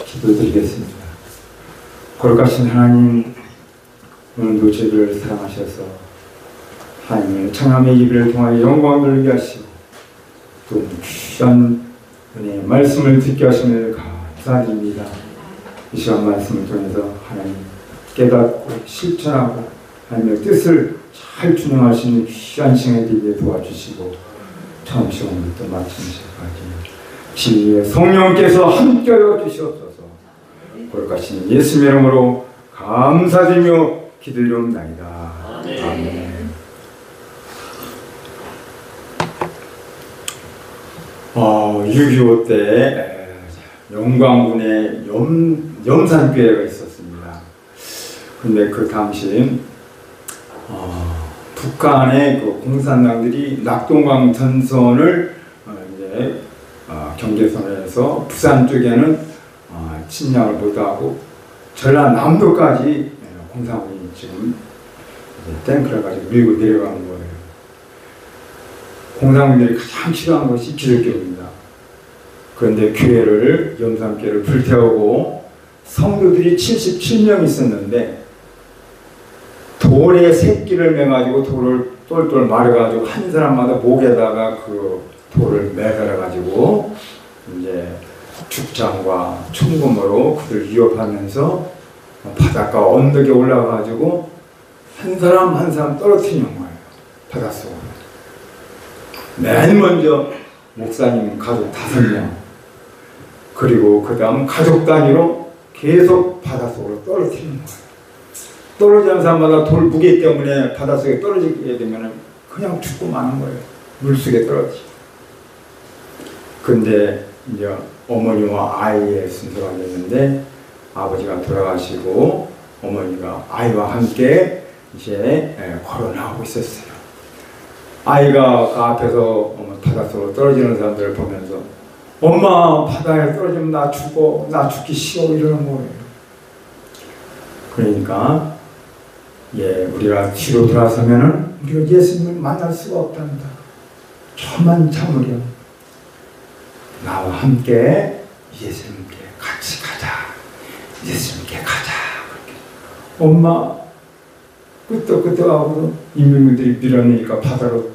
기도드리겠습니다. 거룩하신 하나님, 오늘도 저희를 사랑하셔서 하나님의 창함의 예배를 통하여 영광을 돌리게 하시고 또 귀한 은혜의 말씀을 듣게 하심을 감사드립니다. 이 시간 말씀을 통해서 하나님 깨닫고 실천하고 하나님의 뜻을 잘 준행할 수 있는 귀한 시간이 되게 도와주시고 처음 시간부터 마치는 시간까지 진리의 성령께서 함께하여 주시옵소서. 거룩하신 예수님의 이름으로 감사드리며 기도드리옵나이다. 아멘. 6.25 때 영광군에 염산교회가 있었습니다. 근데 그 당시 북한의 그 공산당들이 낙동강 전선을 이제 경계선에서 부산 쪽에는 침략을 못하고 전라남도까지 공산군이 지금 탱크를 가지고 밀고 내려가는 거예요. 공산군들이 가장 싫어하는 것이 기독교입니다. 그런데 교회를, 염산교회를 불태우고 성도들이 77명 있었는데 돌에 새끼를 매가지고 돌을 똘똘 말아가지고 한 사람마다 목에다가 그 돌을 매달아가지고 이제 죽창과 총검으로 그들 위협하면서 바닷가 언덕에 올라가가지고 한 사람 한 사람 떨어뜨리는 거예요. 바닷속으로. 맨 먼저 목사님 가족 5명, 그리고 그 다음 가족 단위로 계속 바닷속으로 떨어뜨리는 거예요. 떨어지는 사람마다 돌 무게 때문에 바닷속에 떨어지게 되면 그냥 죽고 마는 거예요. 물속에 떨어지고. 근데 이제 어머니와 아이의 순서가 됐는데 아버지가 돌아가시고 어머니가 아이와 함께 이제 걸어 나오고 있었어요. 아이가 그 앞에서 바닷속으로 떨어지는 사람들을 보면서 엄마, 바다에 떨어지면 나 죽어, 나 죽기 싫어 이러는 거예요. 그러니까 우리가 뒤로 돌아서면은 우리가 예수님을 만날 수가 없답니다. 조금만 참으려. 나와 함께 예수님께 같이 가자. 예수님께 가자. 그렇게. 엄마 끄떡끄떡하고도 인민들이 밀어내니까 바다로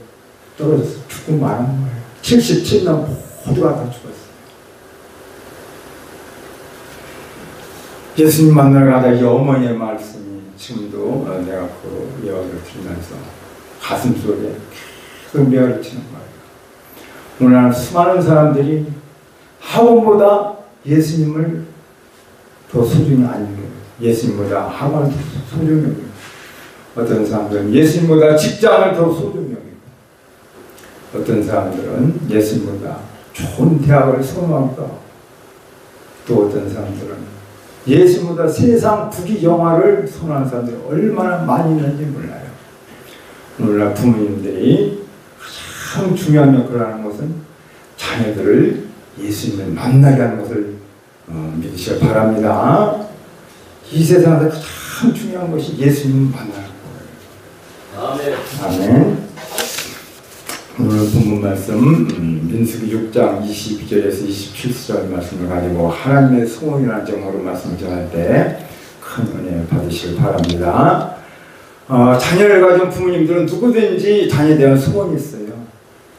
떨어져서 죽고 마는 거예요. 77명 모두가 다 죽었어요. 예수님 만나러 가다 이 어머니의 말씀이 지금도 내가 그 예언을 들으면서 가슴 속에 계속 메아리 치는 거예요. 오늘 수많은 사람들이 학원보다 예수님을 더 소중히 안 여겨요. 예수님보다 학원을 더 소중히 여겨요. 어떤 사람들은 예수님보다 직장을 더 소중히 여기고, 어떤 사람들은 예수님보다 좋은 대학을 선호합니다. 또 어떤 사람들은 예수님보다 세상 부귀 영화를 선호하는 사람들이 얼마나 많이 있는지 몰라요. 오늘날 부모님들이 가장 중요한 역할을 하는 것은 자녀들을 예수님을 만나게 하는 것을 믿으시기 바랍니다. 이 세상에서 가장 중요한 것이 예수님을 만나는 거예요. 아멘. 오늘 본문 말씀 민수기 6장 22절에서 27절 말씀을 가지고 하나님의 소원이라는 제목으로 말씀을 전할 때 큰 은혜 받으시길 바랍니다. 자녀를 가진 부모님들은 누구든지 자녀에 대한 소원이 있어요.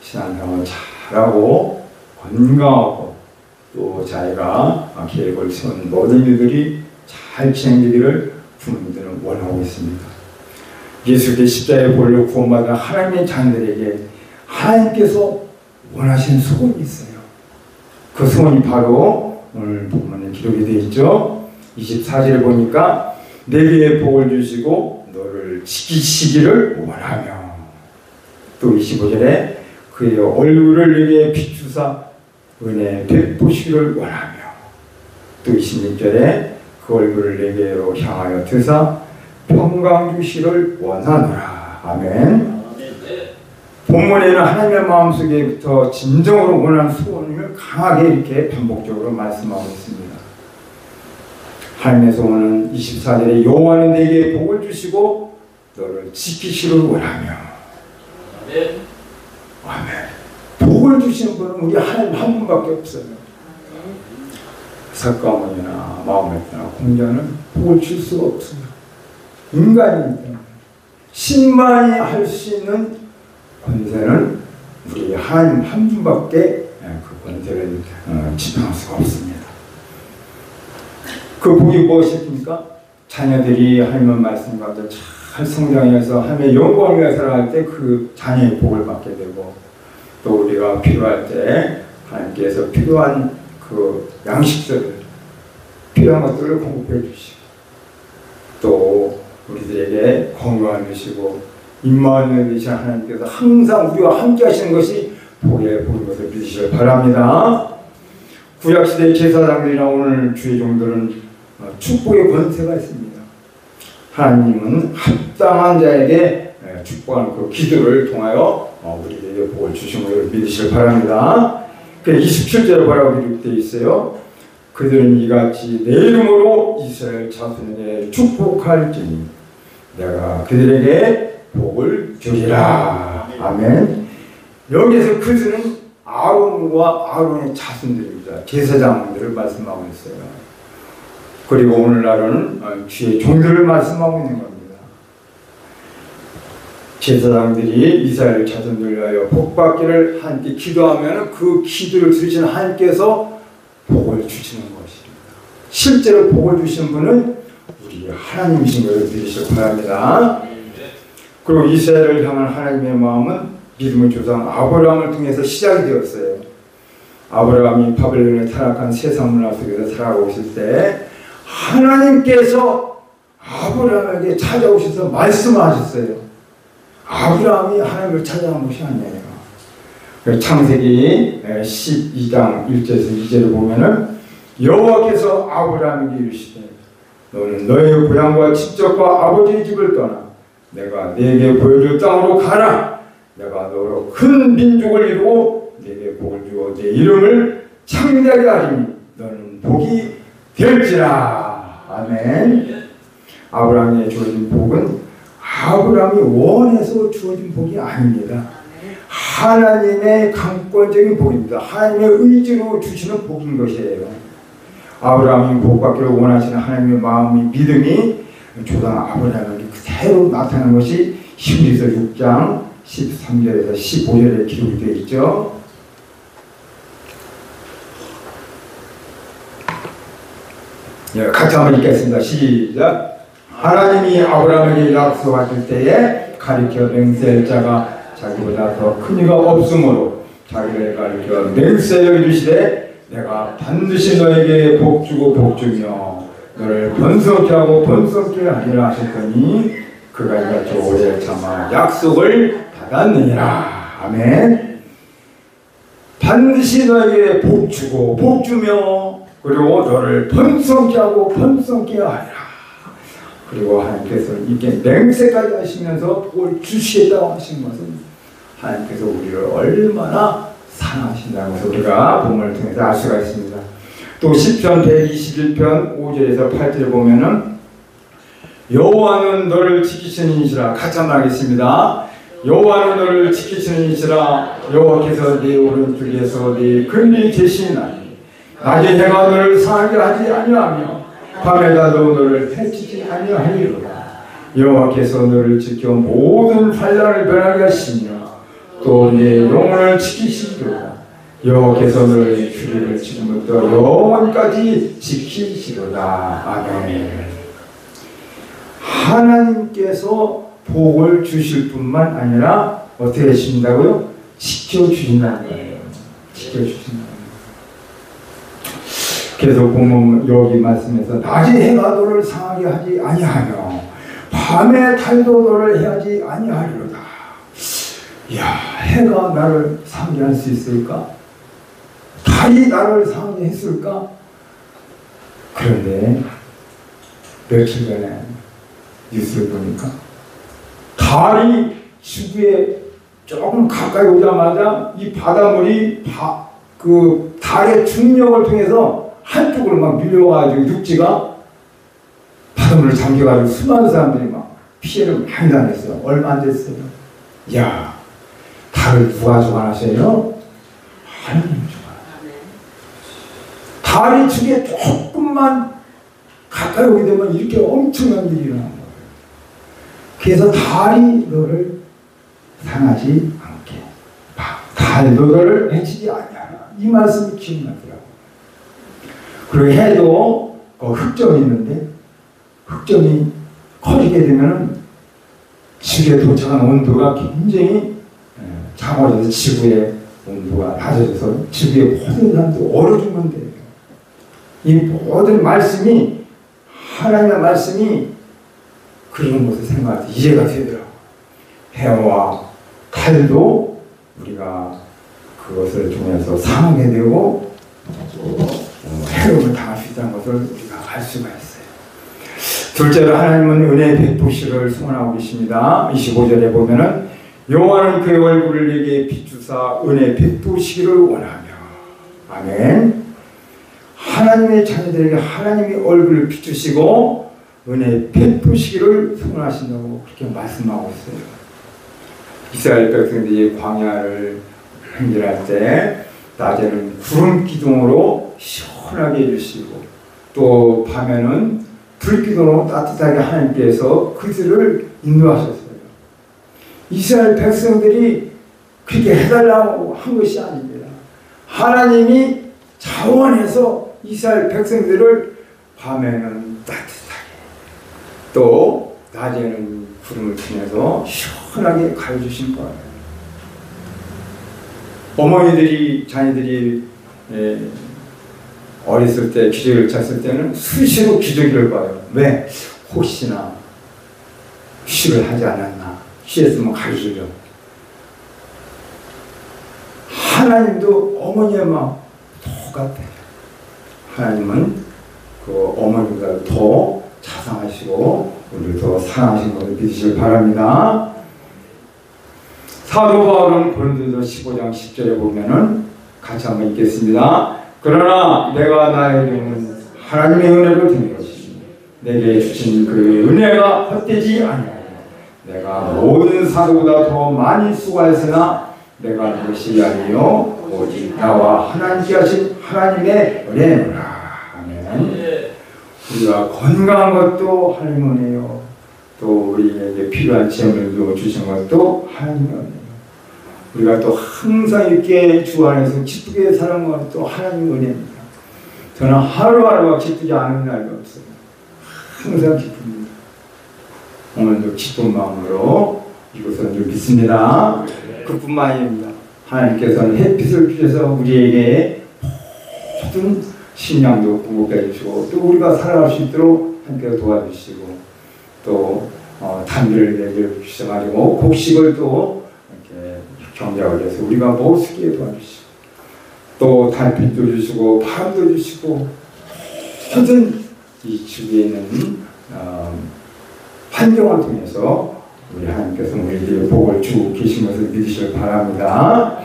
신앙생활을 잘하고 건강하고 또 자기가 계획을 세운 모든 일들이 잘 진행되기를 부모님들은 원하고 있습니다. 예수의 십자가의 보혈로 구원받은 하나님의 자녀들에게 하나님께서 원하시는 소원이 있어요. 그 소원이 바로 오늘 본문에 기록이 되어 있죠. 24절에 보니까 내게 복을 주시고 너를 지키시기를 원하며, 또 25절에 그의 얼굴을 내게 비추사 은혜 베푸시기를 원하며, 또 26절에 그 얼굴을 내게로 향하여 드사 평강 주시기를 원하노라. 아멘. 본문에는 하나님의 마음속에부터 진정으로 원하는 소원을 강하게 이렇게 반복적으로 말씀하고 있습니다. 하나님의 소원은 24절에 여호와는 내게 복을 주시고 너를 지키시기를 원하며. 아멘. 복을 주시는 분은 우리 하나님 한 분밖에 없어요. 석가모니나 마호메트나 공자는 복을 줄 수가 없습니다. 인간이기 때문에. 신만이 할 수 있는 권세는 우리 하나님 한 분밖에 그 권세를 지탱할 수가 없습니다. 그 복이 무엇입니까? 자녀들이 하나님의 말씀 가운데 잘 성장해서 하나님의 영광을 위해 살아갈 때 그 자녀의 복을 받게 되고, 또 우리가 필요할 때 하나님께서 필요한 그 양식들을, 필요한 것들을 공급해 주시고, 또 우리들에게 건강을 주시고, 임마누엘 되신 하나님께서 항상 우리와 함께 하시는 것이 복의 복인 것을 믿으시길 바랍니다. 구약시대 제사장들이나 오늘 주의 종들은 축복의 권세가 있습니다. 하나님은 합당한 자에게 축복하는 그 기도를 통하여 우리에게 복을 주신 것을 믿으시길 바랍니다. 27절에 뭐라고 기록되어 있어요? 그들은 이같이 내 이름으로 이스라엘 자손에게 축복할지니 내가 그들에게 복을 주리라. 아멘. 여기서 그들은 아론과 아론의 자손들입니다. 제사장들을 말씀하고 있어요. 그리고 오늘날은 주의 종들을 말씀하고 있는 겁니다. 제사장들이 이스라엘 자손들을 위하여 복받기를 하나님께 기도하면 그 기도를 들으시는 하나님께서 복을 주시는 것입니다. 실제로 복을 주신 분은 우리 하나님이신 것을 믿으시기 바랍니다. 그리고 이스라엘을 향한 하나님의 마음은 믿음의 조상 아브라함을 통해서 시작이 되었어요. 아브라함이 바벨론에 타락한 세상 문화 속에서 살아가고 있을 때 하나님께서 아브라함에게 찾아오셔서 말씀하셨어요. 아브라함이 하나님을 찾아간 것이 아니에요. 창세기 12장 1절에서 2절을 보면은 여호와께서 아브라함에게 이르시되 너는 너의 고향과 친척과 아버지의 집을 떠나 내가 네게 보여줄 땅으로 가라. 내가 너로 큰 민족을 이루고 네게 복을 주어 네 이름을 창대하게 하리니 너는 복이 될지라. 아멘. 아브라함에 주어진 복은 아브라함이 원해서 주어진 복이 아닙니다. 하나님의 강권적인 복입니다. 하나님의 의지로 주시는 복인 것이에요. 아브라함이 복받기를 원하시는 하나님의 마음이 믿음이 조상 아브라함에게 그대로 나타나는 것이 히브리서 6장 13절에서 15절에 기록이 되어 있죠. 같이 한번 읽겠습니다. 시작. 하나님이 아브라함에게 약속하실 때에 가리켜 맹세할 자가 자기보다 더 큰 이가 없으므로 자기를 가리켜 맹세하여 이르시되 내가 반드시 너에게 복주고 복주며 너를 번성케 하고 번성케 하리라 하셨더니 그가 이같이 오래 참아 약속을 받았느니라. 아멘. 반드시 너에게 복주고 복주며 그리고 너를 번성케 하고 번성케 하리라. 그리고 하나님께서 이렇게 맹세까지 하시면서 복을 주시겠다고 하신 것은 하나님께서 우리를 얼마나 사랑하신다는 것을 우리가 본문을 통해서 알 수가 있습니다. 또 시편 121편 5절에서 8절에 보면은 여호와는 너를 지키시는 이시라. 같이 한번 하겠습니다. 여호와는 너를 지키시는 이시라. 여호와께서 네 오른쪽에서 네 근리 계시나니 낮에 해가 너를 상하게 하지 아니하며 밤에라도 너를 해치지 아니하리로다. 여호와께서 너를 지켜 모든 환난을 변하게 하시며 또 네 영혼을 지키시리로다. 여호와께서 너의 출입을 지금부터 영원까지 지키시리로다. 아멘. 하나님께서 복을 주실 뿐만 아니라 어떻게 하신다고요? 지켜주신다는 거예요. 지켜주신다는 거예요. 계속 보면 여기 말씀에서 낮에 해가 너를 상하게 하지 아니하며 밤에 달도 너를 해하지 아니하리로다. 이야, 해가 나를 상하게 할 수 있을까? 달이 나를 상하게 했을까? 그런데 며칠 전에 뉴스를 보니까 달이 지구에 조금 가까이 오자마자 이 바닷물이 그 달의 중력을 통해서 한쪽으로 막 밀려가지고 육지가 바닷물을 잠겨가지고 수많은 사람들이 막 피해를 많이 당했어요. 얼마 안 됐어요. 야, 달을 누가 주관하세요? 하나님이 주관하세요. 달이 주게 조금만 가까이 오게 되면 이렇게 엄청난 일이 일어나는 거예요. 그래서 달이 너를 상하지 않게, 달도 너를 해치지 아니하라. 이 말씀이 기억나더라고요. 그리고 해도 흑점이 있는데 흑점이 커지게 되면 지구에 도착한 온도가 굉장히 작아져서 지구의 온도가 낮아져서 지구의 모든 사람도 얼어 죽는 데예요. 이 모든 말씀이, 하나님의 말씀이 그런 것을 생각할 때 이해가 되더라고요. 해와 달도 우리가 그것을 통해서 상하게 되고 해로움을 당할 수 있다는 것을 우리가 알 수가 있어요. 둘째로 하나님은 은혜의 베푸시를 소원하고 계십니다. 25절에 보면은 여호와는 그의 얼굴을 내게 비추사 은혜 베푸시기를 원하며. 아멘. 하나님의 자녀들에게 하나님의 얼굴을 비추시고 은혜 베푸시기를 소원하신다고 그렇게 말씀하고 있어요. 이스라엘 백성들이 광야를 행진할 때 낮에는 구름 기둥으로 시원하게 해주시고 또 밤에는 불 기둥으로 따뜻하게 하나님께서 그들을 인도하셨어요. 이스라엘 백성들이 그렇게 해달라고 한 것이 아닙니다. 하나님이 자원해서 이스라엘 백성들을 밤에는 따뜻하게 또 낮에는 구름을 통해서 시원하게 가르쳐주신 거예요. 어머니들이 자녀들이 어렸을 때 기저귀를 찼을 때는 수시로 기저귀를 봐요. 왜? 혹시나 쉬를 하지 않았나, 쉬했으면 가르쳐줘. 하나님도 어머니의 마음 똑같아요. 하나님은 그 어머니보다 더 자상하시고 우리를 더 사랑하신 것을 믿으시길 바랍니다. 사도 바울은 고린도서 15장 10절에 보면은 같이 한번 읽겠습니다. 그러나 내가 나에게는 하나님의 은혜를 든 것이니 내게 주신 그 은혜가 헛되지 아니하여 내가 모든 사도보다 더 많이 수고하였으나 내가 그것이 아니요 오직 나와 하나님께 하신 하나님의 은혜노라. 아멘. 우리가 건강한 것도 하나님의 은혜요, 또 우리에게 필요한 재물도 주신 것도 하나님의 은혜요, 우리가 또 항상 이렇게 주 안에서 기쁘게 사는 것도 하나님의 은혜입니다. 저는 하루하루가 기쁘지 않은 날도 없어요. 항상 기쁩니다. 오늘도 기쁜 마음으로 이것을 늘 믿습니다. 그뿐만 아닙니다. 하나님께서는 햇빛을 주셔서 우리에게 모든 식량도 공급해 주시고 또 우리가 살아갈 수 있도록 함께 도와주시고 또 단비를 내게 주셔가지고 곡식을 또 이렇게 경작을 해서 우리가 먹을 수 있게 도와주시고 또 달빛도 주시고 바람도 주시고 모든 이 지구에 있는 환경을 통해서 우리 하나님께서 우리에게 복을 주고 계신 것을 믿으시길 바랍니다.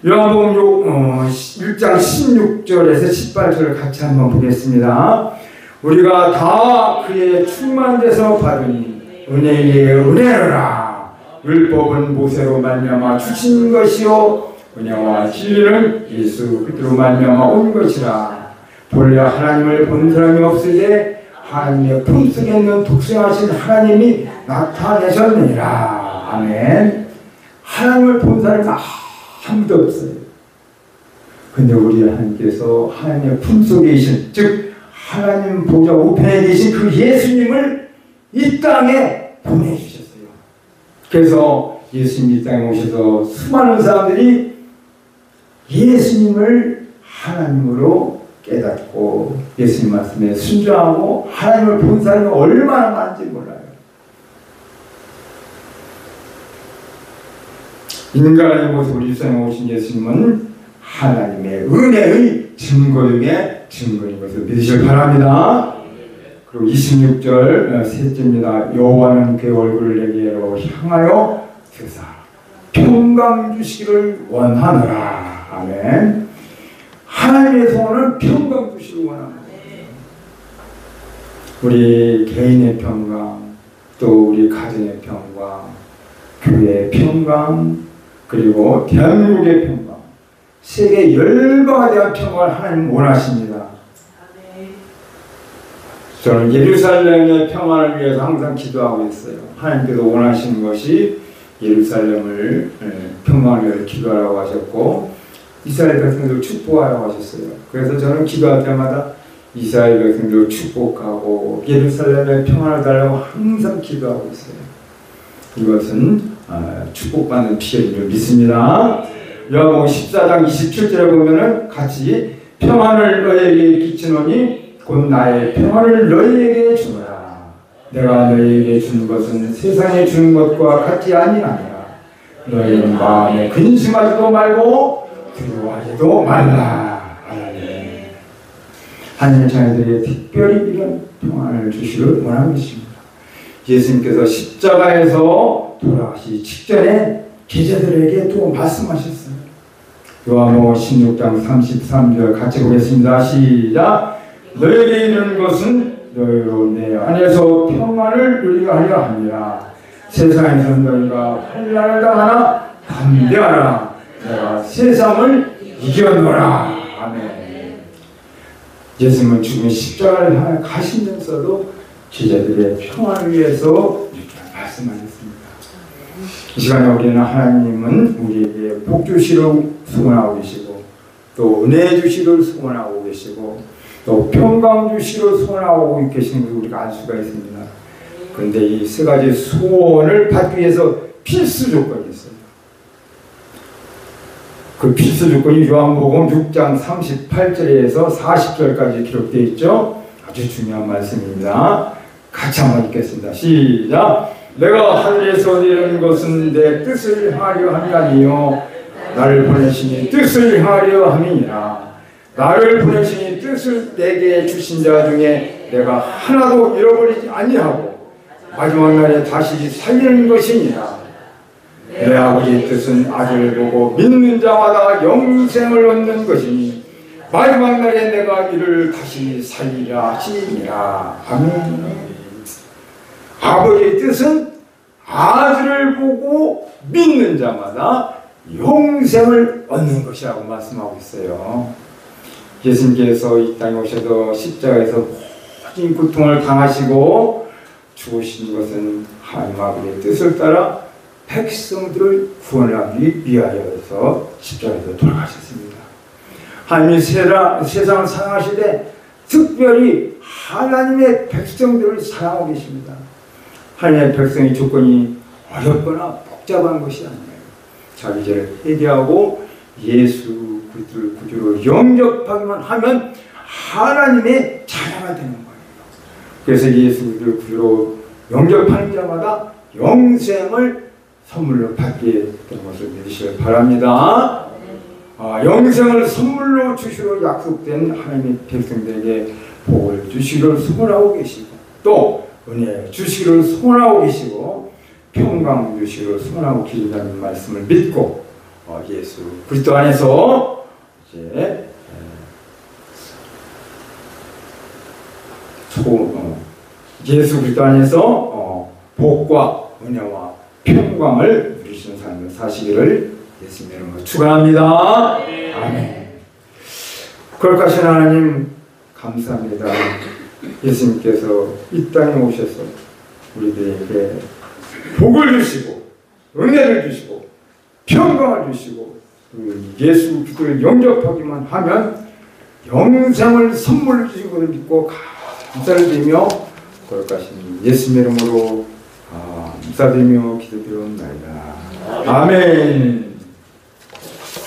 요한복음 1장 16절에서 18절을 같이 한번 보겠습니다. 우리가 다 그의 충만한 데서 받으니 은혜에 은혜라. 율법은 모세로 말미암아 주신 것이요 은혜와 진리는 예수 그리스도로 말미암아 온 것이라. 본래 하나님을 본 사람이 없을 때 하나님의 품속에 있는 독생하신 하나님이 나타내셨느니라. 아멘. 하나님을 본 사람이 아무도 없어요. 근데 우리 하나님께서 하나님의 품속에 계신, 즉 하나님 보좌 우편에 계신 그 예수님을 이 땅에 보내주셨어요. 그래서 예수님이 이 땅에 오셔서 수많은 사람들이 예수님을 하나님으로 깨닫고 예수님 말씀에 순종하고 하나님을 본 사람이 얼마나 많은지 몰라요. 인간의 모습으로 이 세상에 오신 예수님은 하나님의 은혜의 증거 중에 증거인 것을 믿으시길 바랍니다. 그리고 26절 셋째입니다. 여호와는 그의 얼굴을 내게로 향하여 드사 평강 주시기를 원하노라. 아멘. 하나님의 소원은 평강 주시기를 원합니다. 우리 개인의 평강, 또 우리 가정의 평강, 교회의 평강, 그리고 대한민국의 평강, 세계 열방에 대한 평강을 하나님 원하십니다. 저는 예루살렘의 평안을 위해서 항상 기도하고 있어요. 하나님께서 원하시는 것이 예루살렘을 평안을 위해서 기도하라고 하셨고 이스라엘 백성들 축복하라고 하셨어요. 그래서 저는 기도할 때마다 이스라엘 백성들 축복하고 예루살렘의 평안을 달라고 항상 기도하고 있어요. 이것은 축복받는 피해인 줄 믿습니다. 요한복음 14장 27절에 보면은 같이 평안을 너희에게 끼치노니 곧 나의 평안을 너희에게 주노라. 내가 너희에게 주는 것은 세상에 주는 것과 같이 아니하니라. 너희는 마음에 근심하지도 말고 두려워하지도 말라. 하나님의 자녀들에게 특별히 이런 평안을 주시길 원하고 있습니다. 예수님께서 십자가에서 돌아가시기 직전에 제자들에게 또 말씀하셨어요. 요한복음 16장 33절 같이 보겠습니다. 시작. 너에게 이르는 것은 너희로 내 안에서 평안을 누리게 하려 함이라. 세상에서 너희가 환난을 당하나 담대하라. 내가 세상을 이겨노라. 아멘. 예수님은 죽음의 십자가를 가시면서도 제자들의 평안을 위해서 이렇게 말씀하셨습니다. 이 시간에 우리는 하나님은 우리에게 복 주시러 소원하고 계시고 또 은혜 주시러 소원하고 계시고 또 평강 주시러 소원하고 계시는 것을 우리가 알 수가 있습니다. 그런데 이 세 가지 소원을 받기 위해서 필수 조건이 있어요. 그 필수 조건이 요한복음 6장 38절에서 40절까지 기록되어 있죠. 아주 중요한 말씀입니다. 같이 한번 읽겠습니다. 시작. 내가 하늘에서 내린 것은 내 뜻을 행하려 함이 아니요 나를 보내시니 뜻을 행하려 함이니라. 나를 보내시니 뜻을 내게 주신 자 중에 내가 하나도 잃어버리지 아니하고 마지막 날에 다시 살리는 것이니라. 내 아버지의 뜻은 아들을 보고 믿는 자마다 영생을 얻는 것이니 마지막 날에 내가 이를 다시 살리라 하시니라. 아멘. 아버지의 뜻은 아들을 보고 믿는 자마다 영생을 얻는 것이라고 말씀하고 있어요. 예수님께서 이 땅에 오셔서 십자가에서 모든 고통을 당하시고 죽으신 것은 하나님 아버지의 뜻을 따라 백성들을 구원하기 위하여서 십자가에서 돌아가셨습니다. 하나님이 세상을 사랑하시되 특별히 하나님의 백성들을 사랑하고 계십니다. 하나님의 백성의 조건이 어렵거나 복잡한 것이 아니에요. 자기 죄를 회개하고 예수 그리스도를 구주로 영접하기만 하면 하나님의 자녀가 되는 거예요. 그래서 예수 그리스도를 구주로 영접하는 자마다 영생을 선물로 받게 되는 것을 믿으시길 바랍니다. 영생을 선물로 주시러 약속된 하나님의 백성들에게 복을 주시기를 소원하고 계시고 또 은혜 주시기를 소원하고 계시고 평강 주시기를 소원하고 계신다는 말씀을 믿고 예수 그리스도 안에서 이제 예수 그리스도 안에서 복과 은혜와 평강을 누리시는 삶을 사시기를 예수님의 이름으로 축원합니다. 아멘. 거룩하신 하나님 감사합니다. 예수님께서 이 땅에 오셔서 우리들에게 복을 주시고 은혜를 주시고 평강을 주시고 예수 그리스도를 영접하기만 하면 영생을 선물로 주신 것을 믿고 감사를 드리며 거룩하신 예수님의 이름으로 감사드리며 기도드리옵나이다. 아멘.